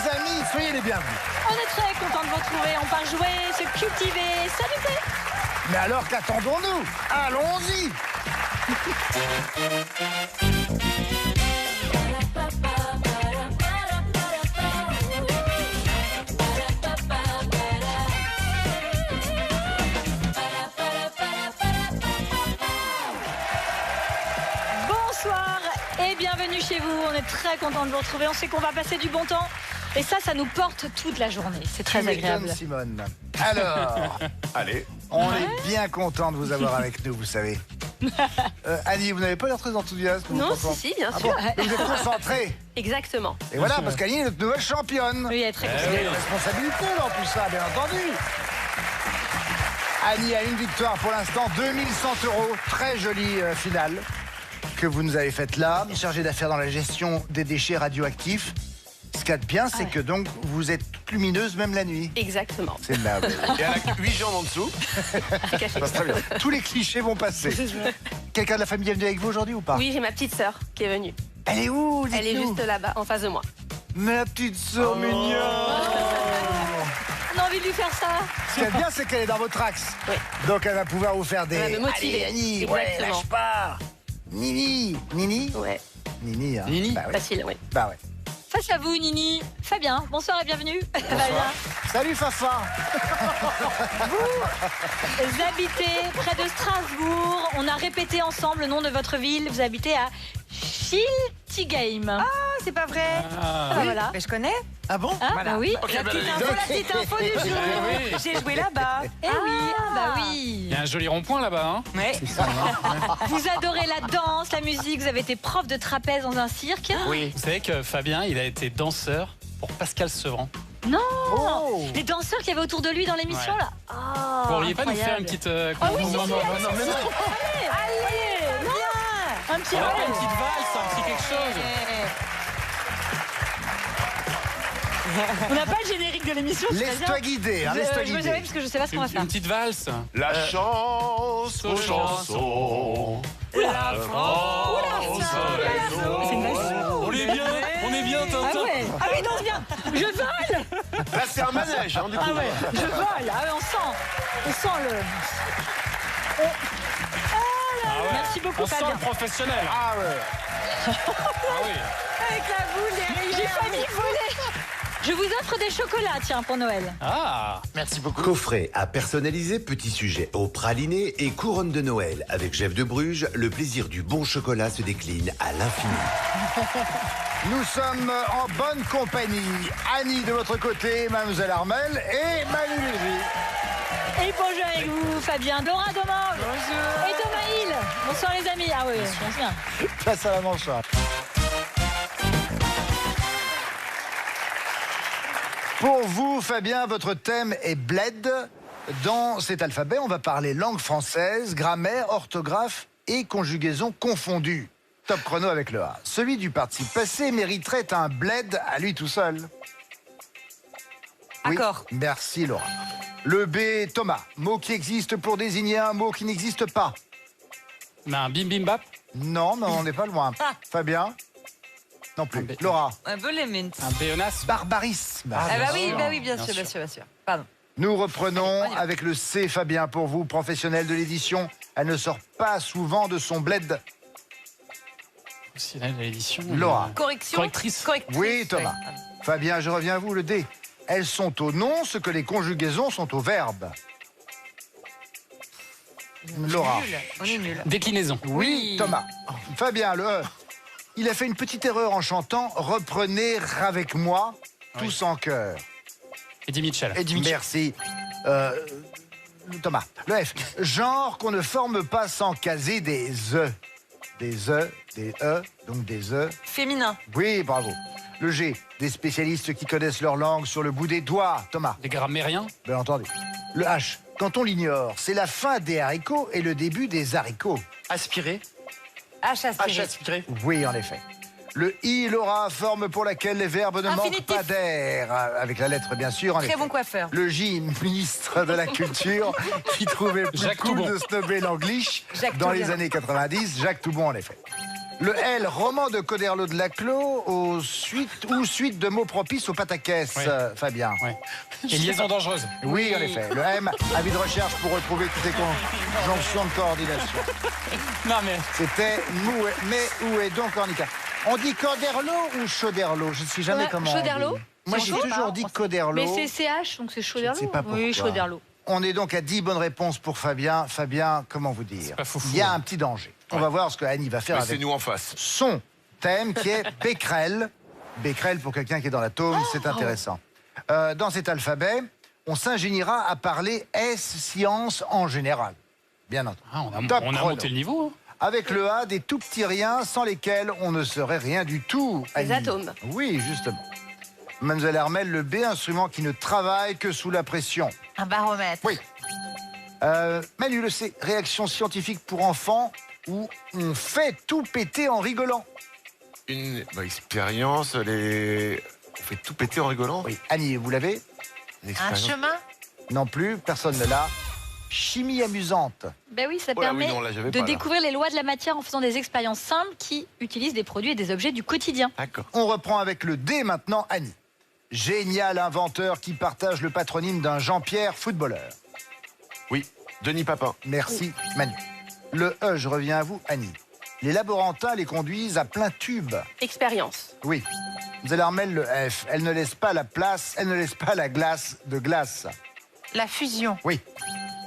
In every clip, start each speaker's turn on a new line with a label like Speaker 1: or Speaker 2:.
Speaker 1: les amis, soyez les bienvenus.
Speaker 2: On est très content de vous retrouver. On part jouer, se cultiver, s'amuser.
Speaker 1: Mais alors qu'attendons-nous? Allons-y.
Speaker 2: Bonsoir et bienvenue chez vous. On est très content de vous retrouver. On sait qu'on va passer du bon temps. Et ça nous porte toute la journée. C'est très agréable.
Speaker 1: Simone. Alors, allez, on est bien content de vous avoir avec nous, vous savez. Annie, vous n'avez pas l'air très enthousiaste.
Speaker 3: Non, si, bien sûr.
Speaker 1: Bon, vous êtes concentrés.
Speaker 3: Exactement.
Speaker 1: Et voilà, parce qu'Annie est notre nouvelle championne.
Speaker 2: Oui, elle est très
Speaker 1: Il y a
Speaker 2: concentrée.
Speaker 1: une responsabilité dans tout ça, bien entendu. Annie a une victoire pour l'instant, 2100 €. Très jolie finale que vous nous avez faite là, chargée d'affaires dans la gestion des déchets radioactifs. Ce qu'il y a de bien, c'est que donc vous êtes toute lumineuse même la nuit.
Speaker 3: Exactement.
Speaker 1: C'est merveilleux.
Speaker 4: Et elle a 8 jambes en dessous.
Speaker 3: C'est caché.
Speaker 1: Ça, très bien. Tous les clichés vont passer. Quelqu'un de la famille est venu avec vous aujourd'hui ou pas?
Speaker 3: Oui, j'ai ma petite sœur qui est venue.
Speaker 1: Elle est où?
Speaker 3: Elle est
Speaker 1: Dites-nous.
Speaker 3: juste là-bas, en face de moi.
Speaker 1: Ma petite sœur mignonne.
Speaker 2: On a envie de lui faire ça.
Speaker 1: Ce qui est bien, c'est qu'elle est dans votre axe.
Speaker 3: Oui.
Speaker 1: Donc elle va pouvoir vous faire des...
Speaker 3: Elle va me motiver.
Speaker 1: Allez, Annie, ouais,
Speaker 3: Exactement.
Speaker 1: lâche pas. Nini. Nini?
Speaker 3: Ouais,
Speaker 1: Nini, hein.
Speaker 4: Nini.
Speaker 1: Bah oui.
Speaker 3: facile, oui.
Speaker 1: Bah ouais.
Speaker 2: Face à vous, Nini. Fabien, bonsoir et bienvenue. Fabien,
Speaker 1: Salut Fafa.
Speaker 2: vous habitez près de Strasbourg. On a répété ensemble le nom de votre ville. Vous habitez à Schiltigheim.
Speaker 5: Ah, c'est pas vrai.
Speaker 2: Ah, bah voilà.
Speaker 5: Mais je connais.
Speaker 1: Ah bon?
Speaker 2: Hein,
Speaker 5: Voilà.
Speaker 2: bah oui.
Speaker 4: Ok,
Speaker 5: La
Speaker 4: bah,
Speaker 5: petite info du jour. J'ai joué là-bas.
Speaker 2: Eh oui, ah bah oui.
Speaker 6: Il y a un joli rond-point là-bas, hein.
Speaker 5: Ouais.
Speaker 2: Vous adorez la danse, la musique. Vous avez été prof de trapèze dans un cirque.
Speaker 4: Oui.
Speaker 6: Vous savez que Fabien, il a été danseur pour Pascal Sevran.
Speaker 2: Non.
Speaker 1: Oh.
Speaker 2: Les danseurs qu'il y avait autour de lui dans l'émission
Speaker 6: Ouais.
Speaker 2: là. Oh,
Speaker 6: Vous pourriez pas nous
Speaker 2: incroyable.
Speaker 6: faire une petite...
Speaker 2: Ah oui, si,
Speaker 1: Non,
Speaker 2: si,
Speaker 1: non,
Speaker 2: allez,
Speaker 1: non, mais non.
Speaker 2: allez, non. Un petit
Speaker 6: On a pas
Speaker 2: relais.
Speaker 6: une petite valse, un petit quelque chose.
Speaker 2: On n'a pas le générique de l'émission. je
Speaker 1: Laisse-toi
Speaker 2: préviens.
Speaker 1: guider, hein, laisse-toi
Speaker 2: Je me
Speaker 1: guider.
Speaker 2: savais parce que je sais pas ce qu'on va faire.
Speaker 6: Une petite valse.
Speaker 4: La chance aux chansons. La France.
Speaker 2: C'est une valse.
Speaker 6: On est bien,
Speaker 2: Ah
Speaker 6: Tintin.
Speaker 2: ouais. Ah oui, danse bien. Je vole.
Speaker 4: Là, c'est un manège, hein, du coup.
Speaker 2: Ah ouais. Je vole. Ah ouais, on sent le. Merci beaucoup,
Speaker 6: On sent
Speaker 2: Fabien.
Speaker 6: le professionnel.
Speaker 1: Ah ouais.
Speaker 6: Ah oui.
Speaker 5: Avec la boule derrière.
Speaker 2: J'ai failli voler. Je vous offre des chocolats, tiens, pour Noël.
Speaker 6: Ah.
Speaker 1: Merci beaucoup.
Speaker 7: Coffret à personnaliser, petit sujet au praliné et couronne de Noël. Avec Jeff de Bruges, le plaisir du bon chocolat se décline à l'infini.
Speaker 1: Nous sommes en bonne compagnie. Annie de votre côté, Mademoiselle Armel et Manu Lévy.
Speaker 2: Et bonjour avec vous, Fabien. Laura Domange. Bonjour. Et Thomas Hill. Bonsoir, les amis. Ah oui, je pense bien.
Speaker 1: Place à la manche. Pour vous, Fabien, votre thème est bled. Dans cet alphabet, on va parler langue française, grammaire, orthographe et conjugaison confondues. Top chrono avec le A. Celui du participe passé mériterait un bled à lui tout seul. Oui,
Speaker 5: Accord.
Speaker 1: merci Laura. Le B, Thomas. Mot qui existe pour désigner un mot qui n'existe pas.
Speaker 6: Mais un bim bim bap.
Speaker 1: Non, mais on n'est pas loin. Fabien? Non plus.
Speaker 6: Un B.
Speaker 1: Laura?
Speaker 5: Un peu les mints.
Speaker 6: Un béonas.
Speaker 1: Barbarisme.
Speaker 5: Ah bah oui,
Speaker 1: sûr.
Speaker 5: bien sûr. Pardon.
Speaker 1: Nous reprenons avec le C, Fabien, pour vous, professionnel de l'édition. Elle ne sort pas souvent de son bled.
Speaker 6: Aussi là, l'édition.
Speaker 1: Laura.
Speaker 5: Correction.
Speaker 6: Correctrice.
Speaker 1: Oui, Thomas.
Speaker 5: Ouais.
Speaker 1: Fabien, je reviens à vous, le D. Elles sont au nom ce que les conjugaisons sont au verbe. Laura.
Speaker 5: Nul. On est nul.
Speaker 6: Déclinaison.
Speaker 1: Oui, Thomas. Fabien, le E. Il a fait une petite erreur en chantant « Reprenez avec moi, tous en chœur ».
Speaker 6: Eddie Mitchell.
Speaker 1: Merci. Thomas. Le F. Genre qu'on ne forme pas sans caser des E. Des E, des E, donc des E.
Speaker 5: Féminin.
Speaker 1: Oui, bravo. Le G. Des spécialistes qui connaissent leur langue sur le bout des doigts. Thomas.
Speaker 6: Les grammairiens.
Speaker 1: Bien entendu. Le H. Quand on l'ignore, c'est la fin des haricots et le début des haricots.
Speaker 4: Aspirer.
Speaker 5: H aspiré.
Speaker 4: Aspirer.
Speaker 1: Oui, en effet. Le I, Laura, forme pour laquelle les verbes ne manquent
Speaker 5: Infinitif.
Speaker 1: pas d'air. Avec la lettre, bien sûr. En
Speaker 5: Très
Speaker 1: effet.
Speaker 5: bon coiffeur.
Speaker 1: Le J, ministre de la Culture, qui trouvait plus
Speaker 6: Jacques
Speaker 1: cool
Speaker 6: Toubon.
Speaker 1: de snobber l'anglish
Speaker 5: Jacques
Speaker 1: dans
Speaker 5: Toubon.
Speaker 1: les années 90. Jacques Toubon, en effet. Le L, roman de Coderlo de Laclos, suite de mots propices au pataquès,
Speaker 6: Oui.
Speaker 1: Fabien.
Speaker 6: Ouais. Et liaison dangereuse.
Speaker 1: Oui, en effet. Le M, avis de recherche pour retrouver toutes les conjonctions de coordination.
Speaker 6: Non, mais
Speaker 1: C'était où est donc Ornica. On dit Coderlo ou Choderlo? Je ne sais jamais
Speaker 2: Ouais,
Speaker 1: comment on
Speaker 2: Choderlo.
Speaker 1: dit. Moi, j'ai toujours dit
Speaker 2: Mais
Speaker 1: Coderlo.
Speaker 2: c'est CH, donc c'est Chauderlo.
Speaker 1: sais pas
Speaker 2: Oui,
Speaker 1: pourquoi.
Speaker 2: Chauderlo.
Speaker 1: On est donc à 10 bonnes réponses pour Fabien. Fabien, comment vous dire?
Speaker 6: pas foufou,
Speaker 1: Il y a
Speaker 6: hein.
Speaker 1: un petit danger. On va voir ce que Annie va faire
Speaker 4: Mais c'est
Speaker 1: avec
Speaker 4: nous en face.
Speaker 1: son thème qui est Becquerel. Becquerel, pour quelqu'un qui est dans l'atome, c'est intéressant. Dans cet alphabet, on s'ingéniera à parler S-sciences en général. Bien entendu.
Speaker 6: ah, on
Speaker 1: Top
Speaker 6: a
Speaker 1: chrono.
Speaker 6: monté le niveau. Hein.
Speaker 1: Avec le A, des tout petits riens sans lesquels on ne serait rien du tout.
Speaker 3: Les
Speaker 1: Annie.
Speaker 3: atomes.
Speaker 1: Oui, justement. Mademoiselle Hermel, le B, instrument qui ne travaille que sous la pression.
Speaker 5: Un baromètre.
Speaker 1: Oui. Manu, le C, réaction scientifique pour enfants où on fait tout péter en rigolant.
Speaker 4: Une expérience, on fait tout péter en rigolant.
Speaker 1: Oui, Annie, vous l'avez?
Speaker 4: Une
Speaker 5: Un
Speaker 4: expérience.
Speaker 5: chemin.
Speaker 1: Non plus, personne ne l'a. Chimie amusante.
Speaker 2: Ben oui, ça
Speaker 4: Oh là,
Speaker 2: permet
Speaker 4: oui, non, là, j'avais
Speaker 2: de
Speaker 4: pas, là.
Speaker 2: découvrir les lois de la matière en faisant des expériences simples qui utilisent des produits et des objets du quotidien.
Speaker 4: D'accord.
Speaker 1: On reprend avec le D maintenant, Annie. Génial inventeur qui partage le patronyme d'un Jean-Pierre footballeur.
Speaker 4: Oui, Denis Papin.
Speaker 1: Merci, Manu. Le E, je reviens à vous, Annie. Les laborantins les conduisent à plein tube.
Speaker 3: Expérience.
Speaker 1: Oui. Vous allez remettre le F. Elle ne laisse pas la place, elle ne laisse pas la glace de glace.
Speaker 5: La fusion.
Speaker 1: Oui.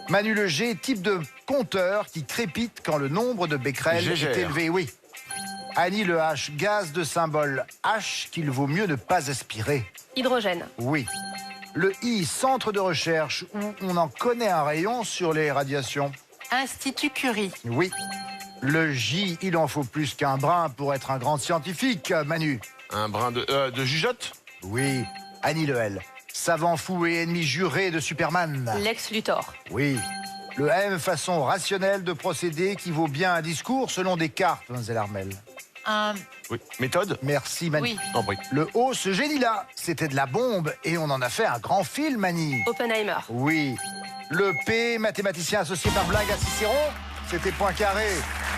Speaker 1: Manu le G, type de compteur qui crépite quand le nombre de becquerels
Speaker 4: Gégère.
Speaker 1: est élevé. Oui. Annie le H, gaz de symbole H qu'il vaut mieux ne pas aspirer.
Speaker 3: Hydrogène.
Speaker 1: Oui. Le I, centre de recherche où on en connaît un rayon sur les radiations.
Speaker 5: Institut Curie.
Speaker 1: Oui. Le J, il en faut plus qu'un brin pour être un grand scientifique, Manu.
Speaker 4: Un brin de jugeote.
Speaker 1: Oui. Annie le L, savant fou et ennemi juré de Superman.
Speaker 3: Lex Luthor.
Speaker 1: Oui. Le M, façon rationnelle de procéder qui vaut bien un discours selon des cartes, mademoiselle Armel.
Speaker 5: Un...
Speaker 4: Oui. Méthode.
Speaker 1: Merci, Manu.
Speaker 5: Oui.
Speaker 4: En prie.
Speaker 1: Le O, ce génie-là, c'était de la bombe et on en a fait un grand film, Annie.
Speaker 3: Oppenheimer.
Speaker 1: Oui. Le P, mathématicien associé par blague à Cicéron, c'était Poincaré.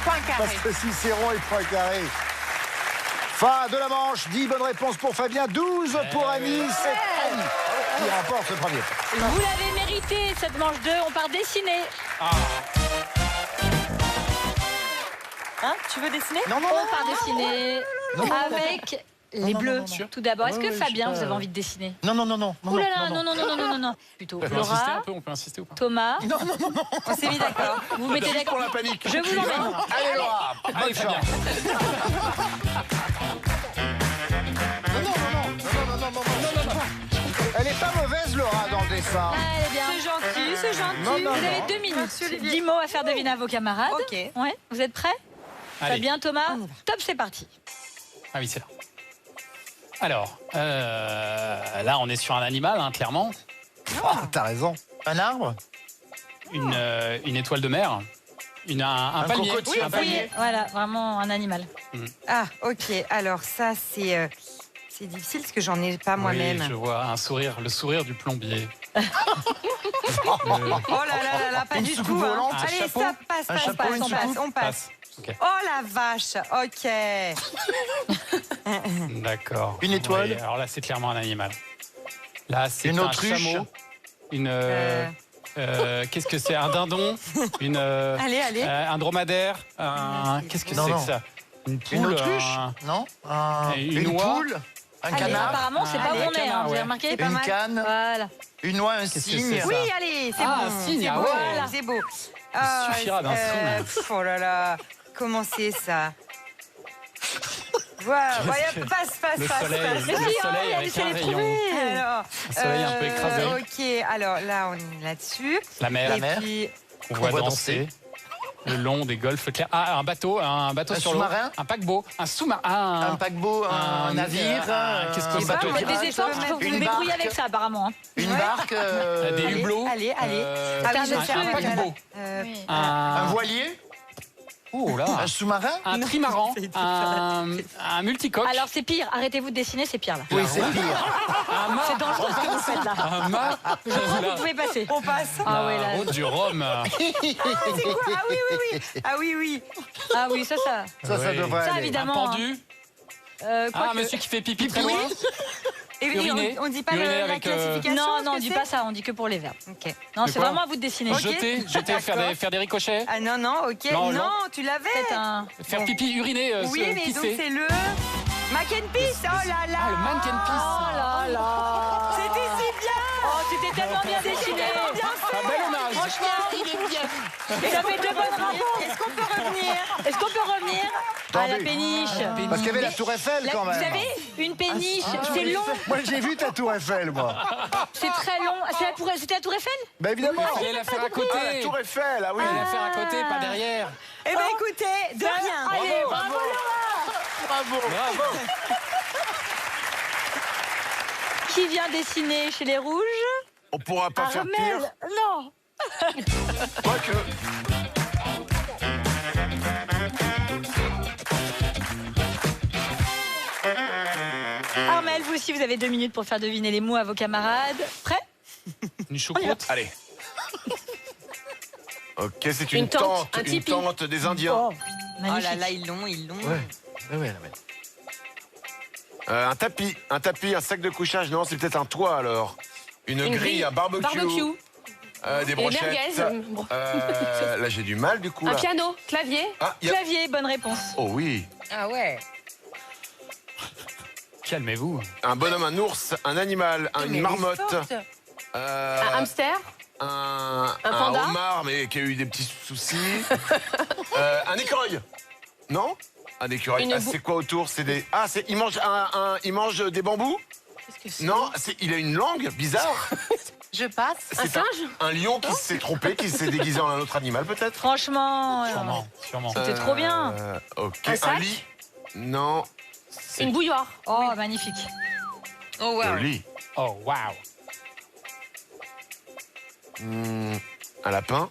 Speaker 5: Point
Speaker 1: Parce
Speaker 5: carré.
Speaker 1: que Cicéron est Poincaré. Fin de la manche, 10 bonnes réponses pour Fabien, 12 pour Annie. C'est Annie qui remporte ce premier.
Speaker 2: Vous l'avez mérité, cette manche 2. On part dessiner.
Speaker 5: Hein, tu veux dessiner?
Speaker 1: Non, non,
Speaker 2: On part dessiner avec les
Speaker 1: non,
Speaker 2: bleus.
Speaker 1: non, non.
Speaker 2: Tout d'abord, est-ce
Speaker 1: Oui,
Speaker 2: que
Speaker 1: oui,
Speaker 2: Fabien,
Speaker 1: je-
Speaker 2: vous avez envie de dessiner?
Speaker 1: non, non, non, non.
Speaker 2: Ouh là là, non, non, non, non, non, non, non. Plutôt
Speaker 6: On peut insister
Speaker 2: Laura,
Speaker 6: un peu, on peut insister ou pas?
Speaker 2: Thomas,
Speaker 5: On s'est mis d'accord.
Speaker 2: vous vous mettez
Speaker 4: Pour
Speaker 2: d'accord.
Speaker 4: la panique.
Speaker 2: Je vous emmène.
Speaker 1: Allez, Laura,
Speaker 6: Allez,
Speaker 1: bonne
Speaker 6: Fabien.
Speaker 1: chance. Elle est pas mauvaise, Laura, dans le dessin.
Speaker 2: Ah, elle est bien.
Speaker 5: C'est gentil, c'est gentil.
Speaker 1: Non, non,
Speaker 2: Vous avez
Speaker 1: non.
Speaker 2: 2 minutes.
Speaker 5: Merci, Olivier.
Speaker 2: 10 mots à faire deviner à vos camarades.
Speaker 5: Ok.
Speaker 2: Ouais, vous êtes prêts?
Speaker 6: Allez.
Speaker 2: Fabien, Thomas, top, c'est parti.
Speaker 6: Ah oui, c'est là. Alors, là, on est sur un animal, hein, clairement.
Speaker 1: Ah, t'as raison.
Speaker 8: Un arbre?
Speaker 6: Une étoile de mer. Un palmier.
Speaker 8: cocotier,
Speaker 6: Un palmier.
Speaker 2: Oui, voilà, vraiment un animal.
Speaker 5: Ah, ok. Alors ça, c'est difficile parce que j'en ai pas moi-même.
Speaker 6: Oui, je vois un sourire, le sourire du plombier.
Speaker 5: Oh là là là là, pas
Speaker 8: Une
Speaker 5: du
Speaker 8: soucoupe
Speaker 5: tout. hein.
Speaker 8: volante,
Speaker 6: un
Speaker 5: Allez,
Speaker 6: chapeau,
Speaker 5: stop, passe,
Speaker 8: un
Speaker 5: passe,
Speaker 8: chapeau,
Speaker 5: passe,
Speaker 8: une
Speaker 5: on passe,
Speaker 8: soucoupe.
Speaker 5: on passe.
Speaker 6: Ok,
Speaker 5: Oh la vache, ok.
Speaker 6: d'accord.
Speaker 8: Une étoile.
Speaker 6: Oui, alors là, c'est clairement un animal. Là, c'est
Speaker 8: Une
Speaker 6: un
Speaker 8: autruche.
Speaker 6: chameau. Qu'est-ce que c'est? Un dindon.
Speaker 5: Allez, allez.
Speaker 6: Un dromadaire. Qu'est-ce que
Speaker 8: Non,
Speaker 6: c'est
Speaker 8: non.
Speaker 6: que ça? Une
Speaker 8: Une
Speaker 6: poule.
Speaker 8: autruche? Non.
Speaker 6: Une
Speaker 8: Une
Speaker 6: oie.
Speaker 8: poule? Un
Speaker 2: Allez,
Speaker 8: canard?
Speaker 2: apparemment, c'est pas
Speaker 5: Allez,
Speaker 2: où on est,
Speaker 6: canard,
Speaker 2: hein, vous avez
Speaker 6: ouais.
Speaker 2: remarqué?
Speaker 5: pas
Speaker 8: Une
Speaker 5: mal.
Speaker 8: canne?
Speaker 2: Voilà.
Speaker 8: Une oie? Un
Speaker 6: Qu'est-ce que
Speaker 8: cygne?
Speaker 6: c'est, ça?
Speaker 5: Oui, allez, c'est
Speaker 6: Ah,
Speaker 5: bon.
Speaker 6: un cygne,
Speaker 5: C'est
Speaker 6: ah
Speaker 5: beau,
Speaker 6: ouais.
Speaker 5: c'est beau.
Speaker 6: suffira d'un cygne.
Speaker 5: Oh là là, comment c'est ça? Voilà,
Speaker 6: que
Speaker 5: passe,
Speaker 6: Le soleil,
Speaker 5: passe.
Speaker 6: le soleil avec un rayon.
Speaker 5: Alors,
Speaker 6: Un soleil un peu écrasé.
Speaker 5: Ok, alors là, on est là-dessus.
Speaker 6: La mer.
Speaker 5: Et puis,
Speaker 6: On voit danser. Le long des golfes clairs. Ah, un bateau
Speaker 8: Un
Speaker 6: sur l'eau.
Speaker 8: sous-marin?
Speaker 6: Un paquebot. Un sous-marin.
Speaker 8: Un paquebot? Un navire?
Speaker 6: Qu'est-ce que
Speaker 8: un
Speaker 6: c'est?
Speaker 2: Bah,
Speaker 8: bateau
Speaker 2: vous faites
Speaker 8: pirate?
Speaker 2: des efforts, vous vous
Speaker 8: Une
Speaker 2: débrouillez
Speaker 8: barque?
Speaker 2: avec ça, apparemment. hein.
Speaker 8: Une barque?
Speaker 6: Des
Speaker 5: allez,
Speaker 6: hublots.
Speaker 5: allez.
Speaker 6: Euh,
Speaker 5: Ah oui,
Speaker 2: un
Speaker 5: je sais,
Speaker 6: un
Speaker 5: oui,
Speaker 6: paquebot.
Speaker 5: Euh,
Speaker 2: Oui.
Speaker 8: Un
Speaker 6: Un
Speaker 8: voilier?
Speaker 6: Oh là.
Speaker 8: Un sous-marin?
Speaker 6: Un trimaran, un multicoque.
Speaker 2: Alors c'est pire, arrêtez-vous de dessiner, c'est pire là.
Speaker 1: Oui, c'est pire.
Speaker 2: C'est dangereux ce que vous faites là.
Speaker 6: Un mât.
Speaker 2: Je crois que vous pouvez passer.
Speaker 5: On passe.
Speaker 2: Ah ouais,
Speaker 6: La
Speaker 2: là.
Speaker 6: route du Rhum.
Speaker 5: C'est quoi? Ah oui, oui, oui. Ah oui, oui.
Speaker 2: Ah oui, ça.
Speaker 1: Ça
Speaker 6: Oui.
Speaker 1: devrait
Speaker 2: Ça,
Speaker 1: aller.
Speaker 6: Un
Speaker 2: évidemment.
Speaker 6: pendu.
Speaker 2: Quoi
Speaker 6: Ah,
Speaker 2: que-
Speaker 6: monsieur qui fait pipi très
Speaker 2: Oui.
Speaker 6: loin.
Speaker 5: Et
Speaker 6: Uriner.
Speaker 5: on dit pas
Speaker 6: Uriner
Speaker 5: la
Speaker 6: avec,
Speaker 5: classification?
Speaker 2: Non,
Speaker 5: ce
Speaker 2: non, on
Speaker 5: que
Speaker 2: dit
Speaker 5: c'est
Speaker 2: pas ça, on dit que pour les verbes.
Speaker 5: Ok.
Speaker 2: Non,
Speaker 6: De
Speaker 2: c'est
Speaker 6: quoi
Speaker 2: vraiment à vous de dessiner.
Speaker 5: Ok.
Speaker 6: Jeter, faire des ricochets.
Speaker 5: Ah non, non, ok.
Speaker 6: Non,
Speaker 5: Non,
Speaker 6: non.
Speaker 5: tu l'avais.
Speaker 2: C'est un...
Speaker 6: Faire pipi, uriner,
Speaker 5: Oui, mais donc
Speaker 6: pisser.
Speaker 5: c'est le Mac and Peace. Oh là là.
Speaker 6: Ah, le man can piss.
Speaker 2: Oh là là.
Speaker 5: C'était si bien.
Speaker 2: Oh, c'était tellement bien dessiné.
Speaker 6: Un bel hommage.
Speaker 2: Franchement, ça fait 2 bonnes réponses.
Speaker 5: Est-ce qu'on peut revenir?
Speaker 2: Est-ce qu'on peut revenir à la
Speaker 1: Attendez.
Speaker 2: péniche?
Speaker 1: Parce qu'il y avait la Tour Eiffel
Speaker 2: La-
Speaker 1: quand
Speaker 2: vous
Speaker 1: même.
Speaker 2: savez, une péniche, c'est long,
Speaker 1: Moi, j'ai vu ta Tour Eiffel, moi.
Speaker 2: c'est très long. C'était la Tour Eiffel?
Speaker 1: Bah évidemment.
Speaker 6: Il fallait la faire à côté.
Speaker 4: Ah, la Tour Eiffel, ah oui.
Speaker 6: Il fallait la faire à côté, pas derrière.
Speaker 5: Eh bien, écoutez, de rien.
Speaker 2: Allez,
Speaker 6: Bravo.
Speaker 2: bravo.
Speaker 6: Bravo.
Speaker 2: Qui vient dessiner chez les Rouges?
Speaker 4: On pourra pas faire pire.
Speaker 2: Armel. Non.
Speaker 4: Quoique.
Speaker 2: Armel, vous aussi, vous avez 2 minutes pour faire deviner les mots à vos camarades. Prêt?
Speaker 6: Une choucroute.
Speaker 4: Allez. Ok, c'est
Speaker 3: Une
Speaker 4: une
Speaker 3: tente,
Speaker 4: tente.
Speaker 3: un
Speaker 4: Une
Speaker 3: tipi.
Speaker 4: tente des Indiens.
Speaker 2: Oh,
Speaker 5: Oh
Speaker 2: magnifique.
Speaker 5: là là, ils l'ont.
Speaker 8: Ouais.
Speaker 4: Un tapis, un sac de couchage. Non, c'est peut-être un toit alors. Une grille, un barbecue. Des
Speaker 3: Et
Speaker 4: brochettes.
Speaker 3: merguez.
Speaker 4: Là, j'ai du mal du coup.
Speaker 3: Un
Speaker 4: Là.
Speaker 3: piano, clavier.
Speaker 4: Ah, il y a-
Speaker 2: Clavier, bonne réponse.
Speaker 4: Oh oui.
Speaker 5: Ah ouais.
Speaker 6: Calmez-vous.
Speaker 4: Un bonhomme, un ours, un animal,
Speaker 5: Mais elle
Speaker 4: une
Speaker 5: est
Speaker 4: marmotte,
Speaker 5: forte.
Speaker 3: Un hamster.
Speaker 4: un
Speaker 3: panda.
Speaker 4: homard, mais qui a eu des petits soucis. Un écureuil. Non? Un écureuil.
Speaker 3: Une
Speaker 4: Ah,
Speaker 3: bou-
Speaker 4: c'est quoi autour? C'est des. Ah, c'est. Il mange il mange des bambous? Non, il a une langue bizarre.
Speaker 5: Je passe.
Speaker 3: Un
Speaker 4: C'est
Speaker 3: singe.
Speaker 4: un lion qui s'est trompé, qui s'est déguisé en un autre animal peut-être.
Speaker 2: Franchement,
Speaker 6: Sûrement.
Speaker 2: c'était trop bien.
Speaker 4: Ok.
Speaker 3: Un sac
Speaker 4: lit. Non.
Speaker 3: Une bouilloire.
Speaker 2: Oh, magnifique.
Speaker 5: Oh
Speaker 4: Le
Speaker 5: wow.
Speaker 4: lit.
Speaker 6: Oh, waouh.
Speaker 4: Un lapin.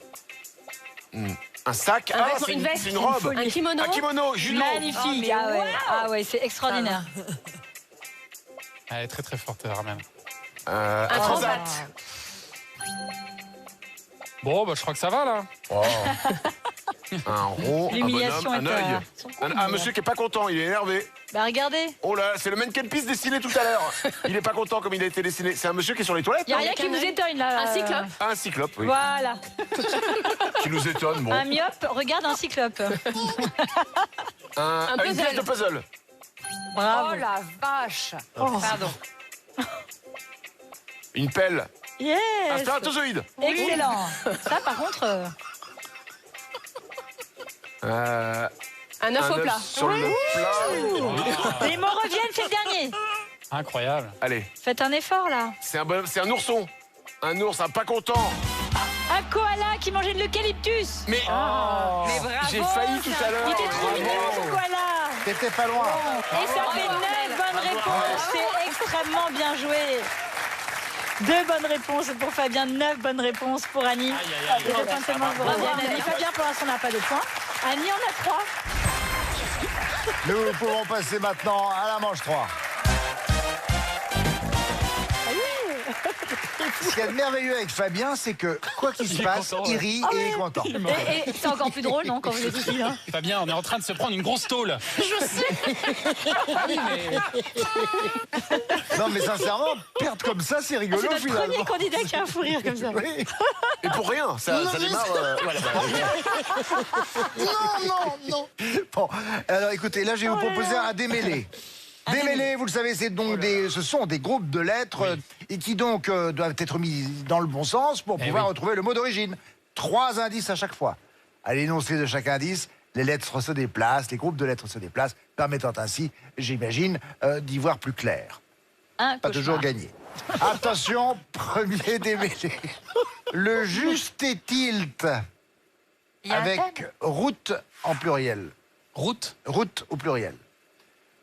Speaker 4: Un sac.
Speaker 3: Un
Speaker 4: Ah,
Speaker 3: vêtement,
Speaker 4: c'est
Speaker 3: une veste.
Speaker 4: c'est une robe.
Speaker 3: Un kimono.
Speaker 4: Un kimono. Judo.
Speaker 2: Magnifique. Ah ouais, c'est extraordinaire.
Speaker 6: Elle est très très forte, Armel.
Speaker 4: Un
Speaker 3: transat.
Speaker 6: Bon, bah, je crois que ça va là.
Speaker 4: Oh. Un rond, un
Speaker 2: L'humiliation
Speaker 4: bonhomme, un
Speaker 2: est
Speaker 4: œil. Un monsieur qui est pas content, il est énervé.
Speaker 2: Bah regardez,
Speaker 4: Oh là, c'est le mannequin piste dessiné tout à l'heure. Il est pas content comme il a été dessiné. C'est un monsieur qui est sur les toilettes.
Speaker 2: il n'y a
Speaker 4: non
Speaker 2: rien qui nous étonne là.
Speaker 3: Un cyclope.
Speaker 4: Un cyclope, oui.
Speaker 2: Voilà.
Speaker 4: Qui nous étonne, bon.
Speaker 2: Un myope, regarde un cyclope.
Speaker 4: Une
Speaker 3: puzzle.
Speaker 4: pièce de puzzle.
Speaker 2: Bravo.
Speaker 5: Oh la vache. Pardon.
Speaker 4: Une pelle. Un
Speaker 2: Yes.
Speaker 4: spermatozoïde.
Speaker 2: Excellent. Ça par contre,
Speaker 3: Un œuf au plat.
Speaker 4: sur le plat.
Speaker 2: les mots reviennent, c'est le dernier.
Speaker 6: Incroyable.
Speaker 4: Allez,
Speaker 2: Faites un effort là.
Speaker 4: c'est un ourson. Un ours, un pas content.
Speaker 2: Un koala qui mangeait de l'eucalyptus.
Speaker 4: Mais
Speaker 5: Mais bravo.
Speaker 4: j'ai failli tout à l'heure.
Speaker 2: Il était trop mignon ce koala.
Speaker 1: T'étais pas loin.
Speaker 2: Et ça fait 9 bonnes réponses. C'est extrêmement bien joué. 2 bonnes réponses pour Fabien, 9 bonnes réponses pour Annie. Les deux points seulement vous reviennent. Annie, Fabien pour l'instant n'a pas de points. Annie en a 3.
Speaker 1: Nous pouvons passer maintenant à la manche 3. Ce qu'il y a de merveilleux avec Fabien, c'est que quoi qu'il se
Speaker 6: Il est
Speaker 1: passe,
Speaker 6: content,
Speaker 1: il
Speaker 6: ouais.
Speaker 1: rit et il est content.
Speaker 2: Et c'est encore plus drôle, non, quand vous êtes ici. Hein.
Speaker 6: Fabien, on est en train de se prendre une grosse tôle. Je sais. Ah oui, mais
Speaker 1: Non, mais sincèrement, perdre comme ça, c'est rigolo
Speaker 2: C'est notre
Speaker 1: finalement.
Speaker 2: premier candidat qui a un fou rire comme ça.
Speaker 1: Oui.
Speaker 4: Et pour rien, ça démarre. Voilà,
Speaker 1: Bon, alors écoutez, là je vais vous proposer un démêlé. Démêlé, vous le savez, ce sont des groupes de lettres et qui donc doivent être mis dans le bon sens pour pouvoir
Speaker 6: oui.
Speaker 1: retrouver le mot d'origine. 3 indices à chaque fois. À l'énoncé de chaque indice, les lettres se déplacent, les groupes de lettres se déplacent, permettant ainsi, j'imagine, d'y voir plus clair.
Speaker 2: Un
Speaker 1: Pas
Speaker 2: cauchemar.
Speaker 1: toujours gagné. Attention, premier démêlé. Le juste et tilt
Speaker 5: Il y a un
Speaker 1: avec
Speaker 5: thème.
Speaker 1: route en pluriel.
Speaker 6: route.
Speaker 1: Route au pluriel.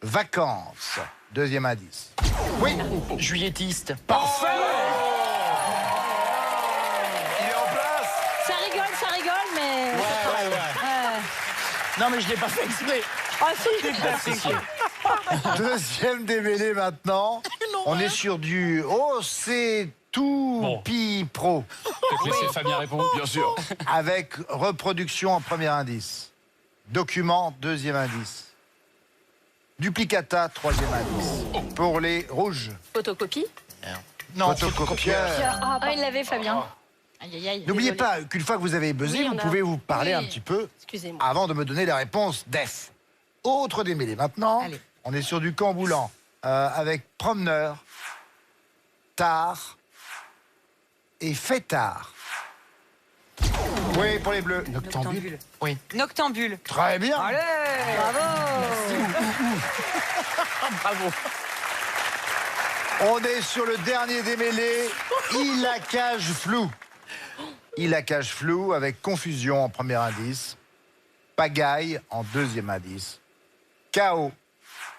Speaker 1: Vacances, deuxième indice. Oui,
Speaker 8: Juillettiste.
Speaker 1: parfait.
Speaker 4: Il est en place.
Speaker 2: Ça rigole, mais...
Speaker 8: Non, mais je l'ai pas fait exprès.
Speaker 2: Ah si.
Speaker 1: Deuxième démêlé maintenant. On est sur du... Oh, c'est tout
Speaker 6: Bon.
Speaker 1: pro.
Speaker 6: Peut-être laisser Fabien répondre.
Speaker 4: Bien sûr.
Speaker 1: Avec reproduction en premier indice. Document, deuxième indice. Duplicata, troisième indice. Pour les rouges.
Speaker 3: Photocopie.
Speaker 8: Non,
Speaker 1: Photocopieur.
Speaker 2: Ah, il l'avait, Fabien. Aïe, aïe, aïe.
Speaker 1: N'oubliez
Speaker 2: désolé.
Speaker 1: pas qu'une fois que vous avez buzzé,
Speaker 3: Oui,
Speaker 1: vous
Speaker 3: on a-
Speaker 1: pouvez vous parler
Speaker 3: Oui.
Speaker 1: un petit peu
Speaker 3: Excusez-moi.
Speaker 1: avant de me donner la réponse def. Autre démêlé maintenant.
Speaker 5: Allez.
Speaker 1: On est sur du camboulan avec promeneur, tard et fêtard. Oui, pour les bleus.
Speaker 5: Noctambule.
Speaker 8: Oui.
Speaker 5: Noctambule.
Speaker 1: Très bien.
Speaker 5: Allez,
Speaker 8: Bravo.
Speaker 1: On est sur le dernier démêlé. Il a cage flou. Il a cage flou avec confusion en premier indice. Pagaille en deuxième indice. Chaos,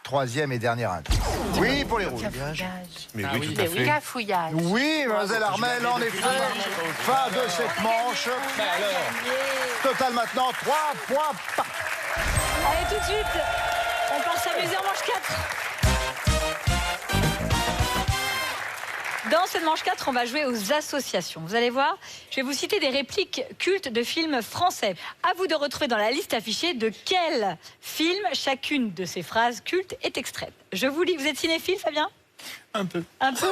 Speaker 1: troisième et dernier indice. Oui, pour les rouges.
Speaker 4: Mais
Speaker 6: Ah
Speaker 4: oui,
Speaker 6: oui.
Speaker 4: tout à
Speaker 3: Mais oui,
Speaker 4: fait.
Speaker 3: cafouillage.
Speaker 1: Oui, mademoiselle Armel, en effet. Fin de cette manche. Total maintenant, 3 points par...
Speaker 2: Allez, tout de suite, on part s'amuser en manche 4. Dans cette manche 4, on va jouer aux associations. Vous allez voir, je vais vous citer des répliques cultes de films français. À vous de retrouver dans la liste affichée de quel film chacune de ces phrases cultes est extraite. Je vous lis, vous êtes cinéphile, Fabien ?
Speaker 8: Un peu.
Speaker 2: Un peu.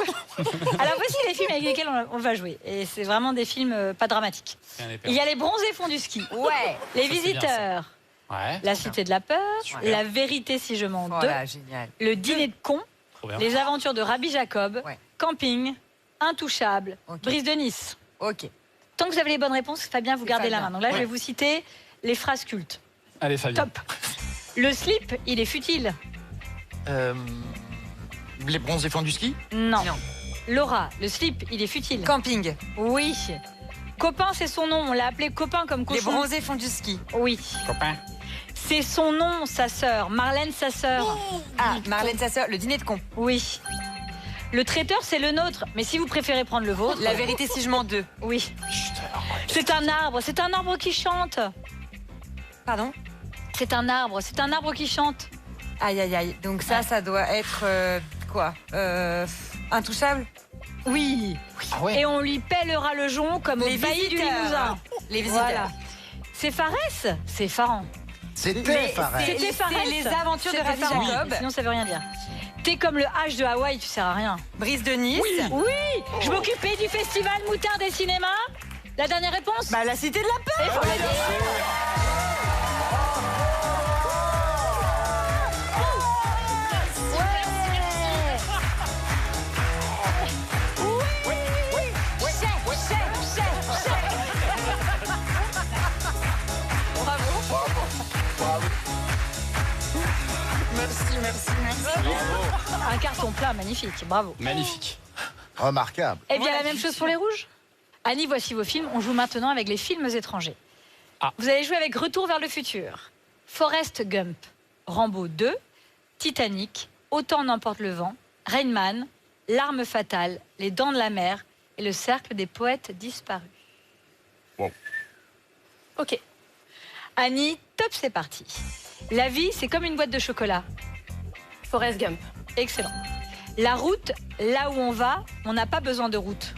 Speaker 2: Alors voici les films avec lesquels on va jouer. Et c'est vraiment des films pas dramatiques.
Speaker 6: Rien n'est
Speaker 2: Il
Speaker 6: perdu.
Speaker 2: y a Les Bronzés font du ski. Ouais. Les
Speaker 6: Ça, c'est bien,
Speaker 2: Visiteurs.
Speaker 6: Ouais,
Speaker 2: La Cité de la Peur.
Speaker 6: Super.
Speaker 2: La Vérité si je mens 2.
Speaker 5: Voilà, génial.
Speaker 2: Le Dîner de cons.
Speaker 6: trop bien.
Speaker 2: Les Aventures de Rabbi Jacob.
Speaker 5: Ouais.
Speaker 2: Camping. Intouchable.
Speaker 5: Ok.
Speaker 2: Brise de Nice.
Speaker 5: Ok.
Speaker 2: Tant que vous avez les bonnes réponses, Fabien, vous gardez la
Speaker 5: Fabien.
Speaker 2: main. Donc là, je
Speaker 6: Ouais.
Speaker 2: vais vous citer les phrases cultes.
Speaker 6: Allez, Fabien.
Speaker 2: Top. Le slip, il est futile.
Speaker 8: Les bronzés font du ski.
Speaker 2: Non.
Speaker 5: Non.
Speaker 2: Laura, le slip, il est futile.
Speaker 5: Camping.
Speaker 2: Oui. Copain, c'est son nom. On l'a appelé copain comme
Speaker 5: Les
Speaker 2: cochon.
Speaker 5: bronzés font du ski.
Speaker 2: Oui.
Speaker 6: Copain.
Speaker 2: C'est son nom, sa sœur. Marlène, sa sœur.
Speaker 5: Ah, Marlène, sa sœur, le dîner de con.
Speaker 2: Oui. Le traiteur, c'est le nôtre. Mais si vous préférez prendre le vôtre.
Speaker 5: La vérité si je mens 2.
Speaker 2: Oui. C'est un arbre qui chante.
Speaker 5: Pardon?
Speaker 2: C'est un arbre qui chante.
Speaker 5: Aïe, aïe, aïe. Donc ça doit être quoi? Intouchable?
Speaker 2: Oui.
Speaker 6: Ah ouais.
Speaker 2: Et on lui pèlera le jonc comme au
Speaker 5: Les
Speaker 2: bailli du
Speaker 5: visiteurs.
Speaker 2: Limousin.
Speaker 5: Les visiteurs.
Speaker 2: Voilà. C'est Farès. C'est Farran.
Speaker 1: C'était Farès.
Speaker 2: C'était Farès.
Speaker 5: C'est les aventures de
Speaker 2: C'était
Speaker 5: Rabbi
Speaker 2: Farran.
Speaker 5: Jacob.
Speaker 2: Sinon, ça veut rien dire. T'es comme le H de Hawaï, tu sers à rien.
Speaker 5: Brise de Nice.
Speaker 2: Oui. Je m'occupais du festival Moutarde et Cinéma. La dernière réponse.
Speaker 5: Bah, la cité de la peur.
Speaker 2: Il faut la dire. Un carton plein, magnifique, bravo.
Speaker 6: Magnifique.
Speaker 1: Remarquable.
Speaker 2: Eh bien, la même chose pour les rouges. Annie, voici vos films. On joue maintenant avec les films étrangers.
Speaker 6: Ah.
Speaker 2: Vous allez jouer avec Retour vers le futur, Forrest Gump, Rambo 2, Titanic, Autant n'emporte le vent, Rain Man, L'arme fatale, Les dents de la mer et Le cercle des poètes disparus.
Speaker 4: Bon.
Speaker 2: Ok. Annie, top, c'est parti. La vie, c'est comme une boîte de chocolat.
Speaker 3: Forrest Gump.
Speaker 2: Excellent. La route, là où on va, on n'a pas besoin de route.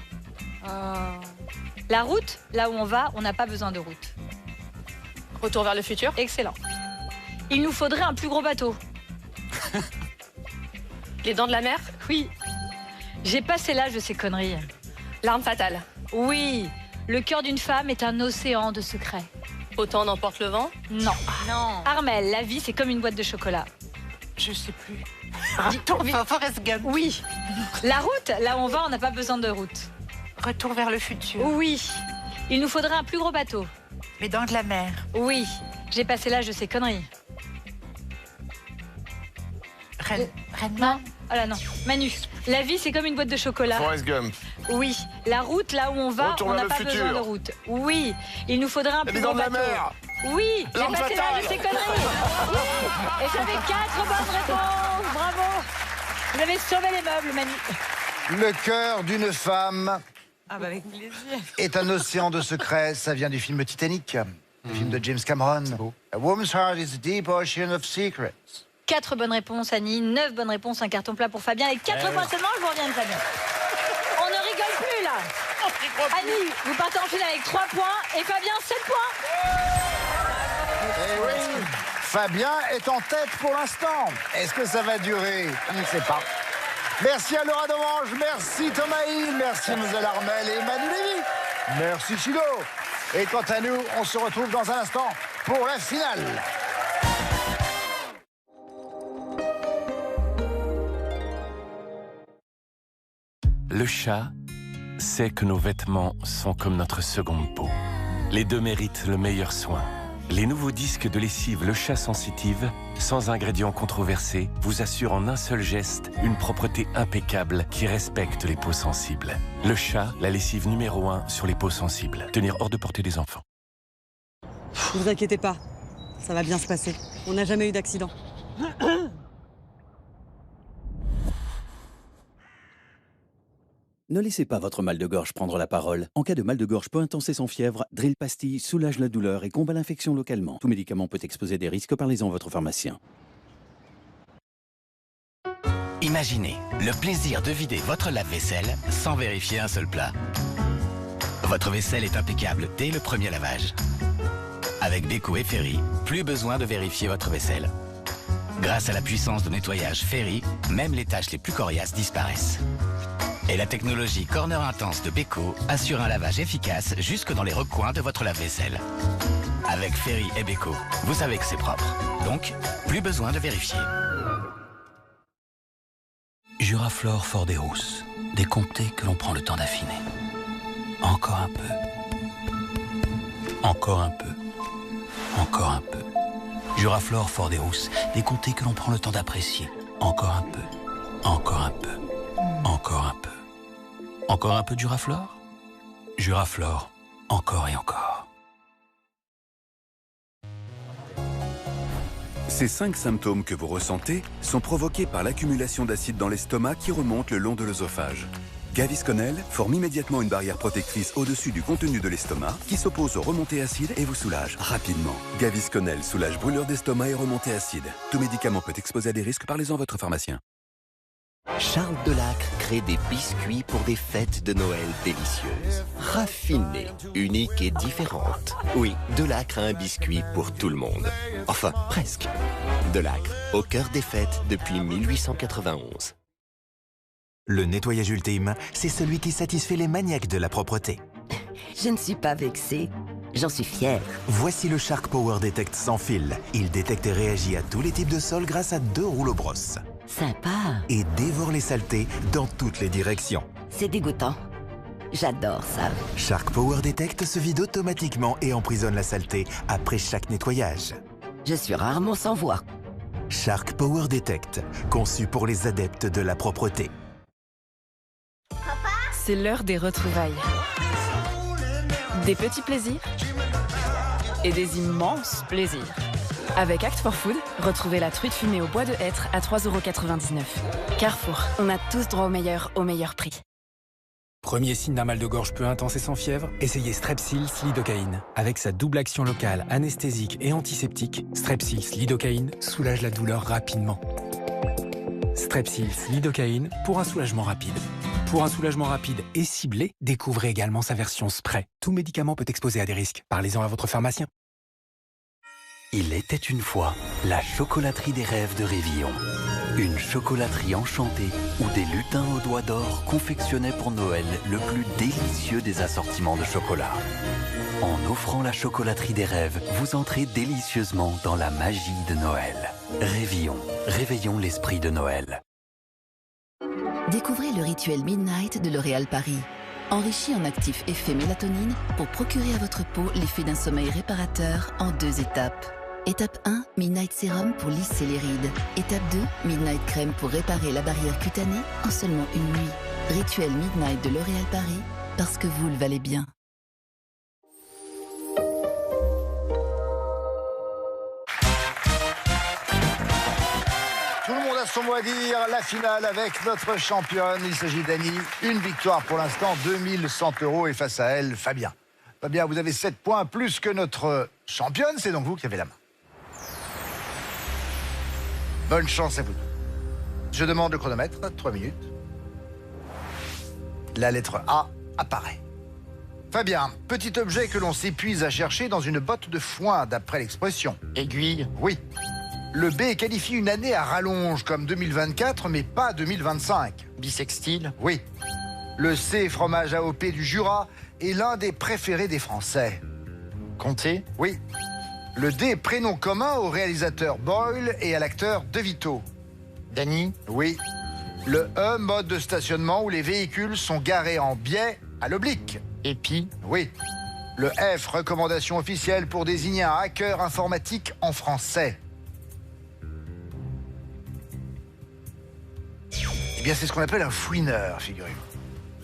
Speaker 2: La route, là où on va, on n'a pas besoin de route.
Speaker 3: Retour vers le futur.
Speaker 2: Excellent. Il nous faudrait un plus gros bateau.
Speaker 3: Les dents de la mer.
Speaker 2: Oui. J'ai passé l'âge de ces conneries.
Speaker 3: L'arme fatale.
Speaker 2: Oui. Le cœur d'une femme est un océan de secrets.
Speaker 3: Autant n'emporte le vent.
Speaker 2: Non.
Speaker 5: Non.
Speaker 2: Armel, la vie, c'est comme une boîte de chocolat.
Speaker 8: Je sais plus.
Speaker 2: Retour
Speaker 8: Forrest Gump.
Speaker 2: Oui. La route, là où on va, on n'a pas besoin de route.
Speaker 8: Retour vers le futur.
Speaker 2: Oui. Il nous faudrait un plus gros bateau.
Speaker 8: Les dents de la mer.
Speaker 2: Oui. J'ai passé l'âge de ces conneries.
Speaker 8: Reine
Speaker 2: Non. Oh là non. Manu, la vie, c'est comme une boîte de chocolat.
Speaker 4: Forrest Gump.
Speaker 2: Oui. La route, là où on va,
Speaker 4: Retour
Speaker 2: on
Speaker 4: vers
Speaker 2: n'a
Speaker 4: le
Speaker 2: pas
Speaker 4: futur.
Speaker 2: besoin de route. Oui. Il nous faudrait un plus
Speaker 4: Les
Speaker 2: gros
Speaker 4: dents de la
Speaker 2: bateau.
Speaker 4: mer.
Speaker 2: Oui. J'ai
Speaker 4: L'arme
Speaker 2: passé l'âge de
Speaker 4: fatale.
Speaker 2: ces conneries. Et j'avais 4 bonnes réponses. Bravo. Vous avez sauvé les meubles, Manu.
Speaker 1: Le cœur d'une femme
Speaker 5: Ah bah avec plaisir.
Speaker 1: est un océan de secrets. Ça vient du film Titanic. le film de James Cameron. A woman's heart is a deep ocean of secrets.
Speaker 2: 4 bonnes réponses, Annie. 9 bonnes réponses, un carton plat pour Fabien. Et 4 points seulement, je vous reviens de Fabien. On ne rigole plus, là. Annie, vous partez en finale avec 3 points. Et Fabien, 7 points.
Speaker 1: Eh oui, Fabien est en tête pour l'instant. Est-ce que ça va durer? On ne sait pas. Merci à Laura Domange, merci Thomas Hill, merci Mlle Armel et Manu Lévy. Merci Chido. Et quant à nous, on se retrouve dans un instant pour la finale.
Speaker 9: Le chat sait que nos vêtements sont comme notre seconde peau. Les deux méritent le meilleur soin. Les nouveaux disques de lessive Le Chat Sensitive, sans ingrédients controversés, vous assurent en un seul geste une propreté impeccable qui respecte les peaux sensibles. Le Chat, la lessive numéro 1 sur les peaux sensibles. Tenir hors de portée des enfants.
Speaker 10: Ne vous inquiétez pas, ça va bien se passer. On n'a jamais eu d'accident.
Speaker 11: Ne laissez pas votre mal de gorge prendre la parole. En cas de mal de gorge peu intense et sans fièvre, Drill Pastille soulage la douleur et combat l'infection localement. Tout médicament peut exposer des risques, parlez-en à votre pharmacien.
Speaker 12: Imaginez le plaisir de vider votre lave-vaisselle sans vérifier un seul plat. Votre vaisselle est impeccable dès le premier lavage. Avec Beko et Ferry, plus besoin de vérifier votre vaisselle. Grâce à la puissance de nettoyage Ferry, même les tâches les plus coriaces disparaissent. Et la technologie Corner Intense de Beko assure un lavage efficace jusque dans les recoins de votre lave-vaisselle. Avec Ferry et Beko, vous savez que c'est propre. Donc, plus besoin de vérifier.
Speaker 13: Juraflore Fort des Rousses. Des comtés que l'on prend le temps d'affiner. Encore un peu. Encore un peu. Encore un peu. Juraflore Fort des Rousses. Des comtés que l'on prend le temps d'apprécier. Encore un peu. Encore un peu. Encore un peu. Encore un peu de Juraflore? Juraflore, encore et encore.
Speaker 14: Ces 5 symptômes que vous ressentez sont provoqués par l'accumulation d'acide dans l'estomac qui remonte le long de l'œsophage. Gavisconel forme immédiatement une barrière protectrice au-dessus du contenu de l'estomac qui s'oppose aux remontées acides et vous soulage rapidement. Gavisconel soulage brûlure d'estomac et remontées acides. Tout médicament peut exposer à des risques, parlez-en à votre pharmacien.
Speaker 15: Charles Delacre crée des biscuits pour des fêtes de Noël délicieuses. Raffinées, uniques et différentes. Oui, Delacre a un biscuit pour tout le monde. Enfin, presque. Delacre, au cœur des fêtes depuis 1891.
Speaker 16: Le nettoyage ultime, c'est celui qui satisfait les maniaques de la propreté.
Speaker 17: Je ne suis pas vexée, j'en suis fière.
Speaker 16: Voici le Shark Power Detect sans fil. Il détecte et réagit à tous les types de sols grâce à 2 rouleaux brosses.
Speaker 17: Sympa.
Speaker 16: Et dévore les saletés dans toutes les directions.
Speaker 17: C'est dégoûtant. J'adore ça.
Speaker 16: Shark Power Detect se vide automatiquement et emprisonne la saleté après chaque nettoyage.
Speaker 17: Je suis rarement sans voix.
Speaker 16: Shark Power Detect, conçu pour les adeptes de la propreté.
Speaker 18: C'est l'heure des retrouvailles. Des petits plaisirs et des immenses plaisirs. Avec Act for Food, retrouvez la truite fumée au bois de hêtre à 3,99 €. Carrefour, on a tous droit au meilleur prix.
Speaker 19: Premier signe d'un mal de gorge peu intense et sans fièvre, essayez Strepsils Lidocaïne. Avec sa double action locale, anesthésique et antiseptique, Strepsils Lidocaïne soulage la douleur rapidement. Strepsils Lidocaïne pour un soulagement rapide. Pour un soulagement rapide et ciblé, découvrez également sa version spray. Tout médicament peut exposer à des risques. Parlez-en à votre pharmacien.
Speaker 13: Il était une fois la chocolaterie des rêves de Révillon. Une chocolaterie enchantée où des lutins aux doigts d'or confectionnaient pour Noël le plus délicieux des assortiments de chocolat. En offrant la chocolaterie des rêves, vous entrez délicieusement dans la magie de Noël. Révillon, réveillons l'esprit de Noël.
Speaker 20: Découvrez le rituel Midnight de L'Oréal Paris. Enrichi en actifs effet mélatonine pour procurer à votre peau l'effet d'un sommeil réparateur en 2 étapes. Étape 1, Midnight Sérum pour lisser les rides. Étape 2, Midnight Crème pour réparer la barrière cutanée en seulement une nuit. Rituel Midnight de L'Oréal Paris, parce que vous le valez bien.
Speaker 1: Tout le monde a son mot à dire. La finale avec notre championne. Il s'agit d'Annie. Une victoire pour l'instant, 2100 € et face à elle, Fabien. Fabien, vous avez 7 points plus que notre championne. C'est donc vous qui avez la main. Bonne chance à vous. Je demande le chronomètre. 3 minutes. La lettre A apparaît. Fabien, petit objet que l'on s'épuise à chercher dans une botte de foin, d'après l'expression.
Speaker 4: Aiguille.
Speaker 1: Oui. Le B qualifie une année à rallonge comme 2024, mais pas 2025.
Speaker 4: Bisextile.
Speaker 1: Oui. Le C, fromage AOP du Jura, est l'un des préférés des Français.
Speaker 4: Comté.
Speaker 1: Oui. Le D, prénom commun au réalisateur Boyle et à l'acteur De Vito.
Speaker 4: Dany.
Speaker 1: Oui. Le E, mode de stationnement où les véhicules sont garés en biais à l'oblique.
Speaker 4: Épi.
Speaker 1: Oui. Le F, recommandation officielle pour désigner un hacker informatique en français. Eh bien, c'est ce qu'on appelle un fouineur, figurez-vous.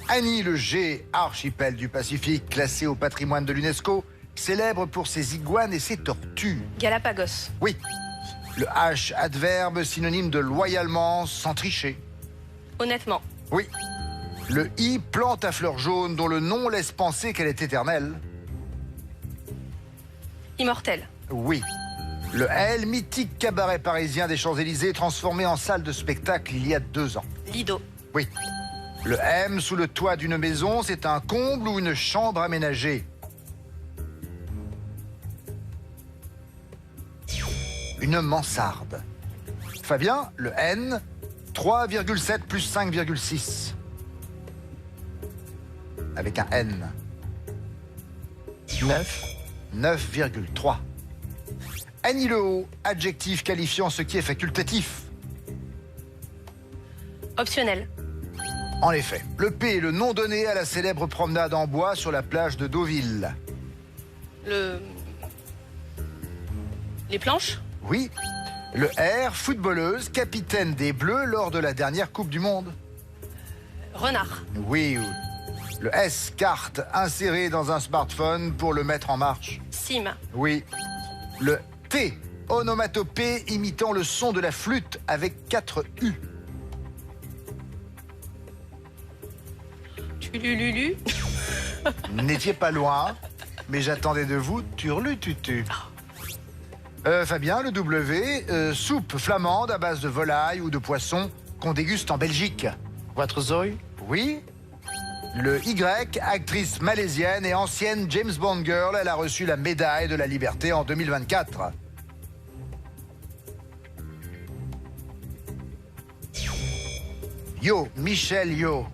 Speaker 1: Annie, le G, archipel du Pacifique, classé au patrimoine de l'UNESCO, célèbre pour ses iguanes et ses tortues.
Speaker 3: Galapagos.
Speaker 1: Oui. Le H, adverbe synonyme de loyalement, sans tricher.
Speaker 3: Honnêtement.
Speaker 1: Oui. Le I, plante à fleurs jaunes dont le nom laisse penser qu'elle est éternelle.
Speaker 3: Immortel.
Speaker 1: Oui. Le L, mythique cabaret parisien des Champs-Élysées transformé en salle de spectacle il y a 2 ans.
Speaker 3: Lido.
Speaker 1: Oui. Le M, sous le toit d'une maison, c'est un comble ou une chambre aménagée. Une mansarde. Fabien, le N, 3,7 plus 5,6. Avec un N.
Speaker 4: 9.
Speaker 1: 9,3. Annie le haut, adjectif qualifiant ce qui est facultatif.
Speaker 3: Optionnel.
Speaker 1: En effet, le P est le nom donné à la célèbre promenade en bois sur la plage de Deauville.
Speaker 3: Les planches.
Speaker 1: Oui. Le R, footballeuse, capitaine des Bleus lors de la dernière Coupe du Monde.
Speaker 3: Renard.
Speaker 1: Oui. Le S, carte, insérée dans un smartphone pour le mettre en marche.
Speaker 3: Sim.
Speaker 1: Oui. Le T, onomatopée imitant le son de la flûte avec 4 U.
Speaker 3: Tulululu.
Speaker 1: N'étiez pas loin, mais j'attendais de vous turlututu. Fabien, le W, soupe flamande à base de volaille ou de poisson qu'on déguste en Belgique.
Speaker 4: Waterzooi.
Speaker 1: Oui. Le Y, actrice malaisienne et ancienne James Bond girl, elle a reçu la médaille de la liberté en 2024. Yo, Michel Yo.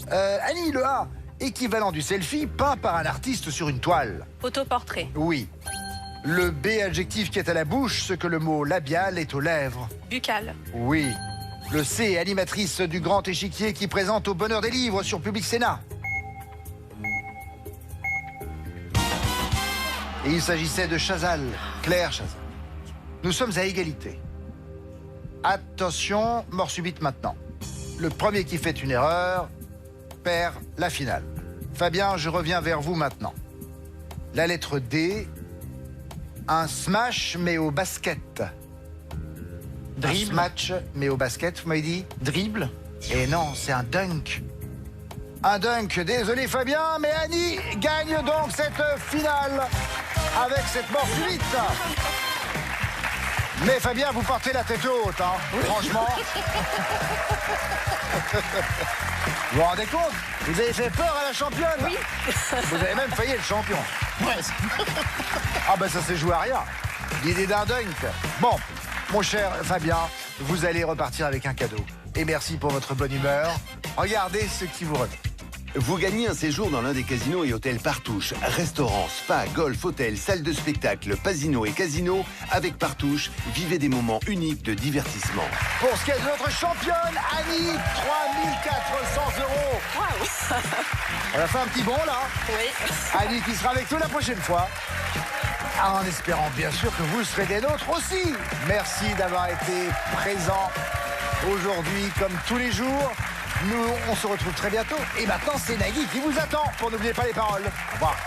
Speaker 1: Annie, le A, équivalent du selfie peint par un artiste sur une toile.
Speaker 3: Autoportrait.
Speaker 1: Oui. Le B, adjectif qui est à la bouche, ce que le mot labial est aux lèvres.
Speaker 3: Buccal.
Speaker 1: Oui. Le C, animatrice du grand échiquier qui présente au bonheur des livres sur Public Sénat. Et il s'agissait de Chazal, Claire Chazal. Nous sommes à égalité. Attention, mort subite maintenant. Le premier qui fait une erreur perd la finale. Fabien, je reviens vers vous maintenant. La lettre D, un smash mais au basket.
Speaker 4: Dribble.
Speaker 1: Un smash mais au basket, vous m'avez dit?
Speaker 4: Dribble.
Speaker 1: Et non, c'est un dunk. Un dunk, désolé Fabien, mais Annie gagne donc cette finale avec cette mort subite. Mais Fabien, vous portez la tête haute, hein, franchement. Vous vous rendez compte? Vous avez fait peur à la championne.
Speaker 3: Oui.
Speaker 1: Vous avez même failli être champion.
Speaker 4: Ouais.
Speaker 1: Ah ben ça s'est joué à rien. L'idée d'un dunk. Bon, mon cher Fabien, vous allez repartir avec un cadeau. Et merci pour votre bonne humeur. Regardez ce qui vous revient.
Speaker 7: Vous gagnez un séjour dans l'un des casinos et hôtels Partouche. Restaurants, spa, golf, hôtel, salle de spectacle, pasino et casino. Avec Partouche, vivez des moments uniques de divertissement.
Speaker 1: Pour ce qui est de notre championne, Annie, 3 400 €.
Speaker 3: Waouh.
Speaker 1: On a fait un petit bond là.
Speaker 3: Oui.
Speaker 1: Annie qui sera avec nous la prochaine fois. En espérant bien sûr que vous serez des nôtres aussi. Merci d'avoir été présent aujourd'hui comme tous les jours. Nous, on se retrouve très bientôt. Et maintenant, c'est Nagui qui vous attend pour n'oubliez pas les paroles. Au revoir.